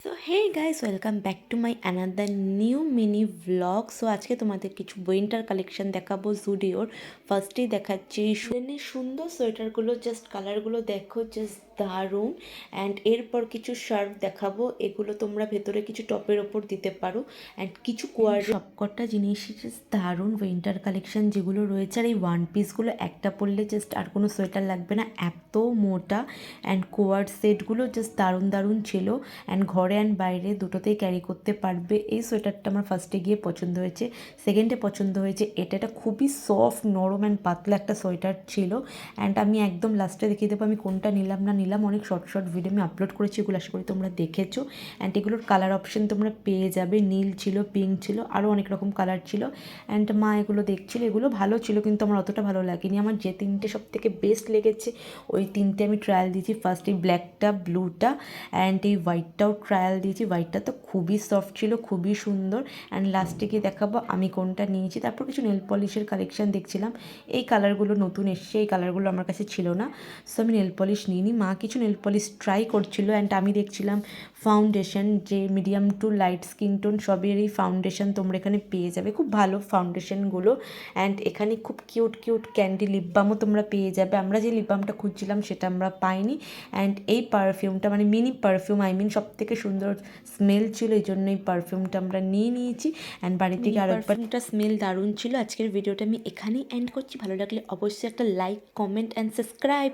So hey guys, welcome back to my another new mini vlog. So আজকে তোমাদের কিছু winter collection দেখাবো জুডিওর। ফার্স্টেই দেখাচ্ছি সুন্দর সোয়েটারগুলো, জাস্ট কালারগুলো দেখো, জাস্ট দারুণ। অ্যান্ড এরপর কিছু শার্ট দেখাবো, এগুলো তোমরা ভেতরে কিছু টপের ওপর দিতে পারো। অ্যান্ড কিছু সবকটা জিনিসই জাস্ট দারুণ উইন্টার কালেকশন যেগুলো রয়েছে। আর এই ওয়ান পিসগুলো একটা পরলে জাস্ট আর কোনো সোয়েটার লাগবে না, এত মোটা। অ্যান্ড কোয়ার সেটগুলো জাস্ট দারুণ দারুণ ছিল। অ্যান্ড ঘরে অ্যান্ড বাইরে দুটোতেই ক্যারি করতে পারবে। এই সোয়েটারটা আমার ফার্স্টে গিয়ে পছন্দ হয়েছে, সেকেন্ডে পছন্দ হয়েছে এটা খুবই সফট, নরম অ্যান্ড পাতলা একটা সোয়েটার ছিল। অ্যান্ড আমি একদম লাস্টে দেখিয়ে দেবো আমি কোনটা নিলাম না নিলাম। অনেক শর্ট শর্ট ভিডিও আমি আপলোড করেছি, এগুলো আশা করি তোমরা দেখেছো। অ্যান্ড এগুলোর কালার অপশন তোমরা পেয়ে যাবে, নীল ছিল, পিঙ্ক ছিল, আরও অনেক রকম কালার ছিল। অ্যান্ড মা এগুলো দেখছিল, এগুলো ভালো ছিল কিন্তু আমার অতটা ভালো লাগেনি। আমার যে তিনটে সব থেকে বেস্ট লেগেছে ওই তিনটে আমি ট্রায়াল দিয়েছি। ফার্স্ট এই ব্ল্যাকটা, ব্লুটা অ্যান্ড এই হোয়াইটটাও ট্রায়াল দিয়েছি। হোয়াইটটা তো খুবই সফট ছিল, খুবই সুন্দর। অ্যান্ড লাস্টে গিয়ে দেখাবো আমি কোনটা নিয়েছি। তারপর কিছু নেল পলিশের কালেকশন দেখছিলাম, এই কালারগুলো নতুন এসছে, এই কালারগুলো আমার কাছে ছিল না, সো আমি নেল পলিশ নিইনি। মা কিছু নেল পলিশ ট্রাই করছিল। অ্যান্ড আমি দেখছিলাম ফাউন্ডেশন, যে medium to light skin tone সবেরই ফাউন্ডেশন তোমরা এখানে পেয়ে যাবে, খুব ভালো ফাউন্ডেশনগুলো। অ্যান্ড এখানে খুব কিউট কিউট ক্যান্ডি লিপ বামও তোমরা পেয়ে যাবে। আমরা যে লিপ বামটা খুঁজছিলাম সেটা আমরা পাইনি। অ্যান্ড এই পারফিউমটা মানে মিনি পারফিউম, আই মিন সব থেকে সুন্দর স্মেল ছিল, এই জন্য এই পারফিউমটা আমরা নিয়ে নিয়েছি। অ্যান্ড বাড়ি থেকে আরও পারফিউমটা স্মেল দারুণ ছিল। আজকের ভিডিওটা আমি এখানেই এন্ড করছি। ভালো লাগলে অবশ্যই একটা লাইক, কমেন্ট অ্যান্ড সাবস্ক্রাইব।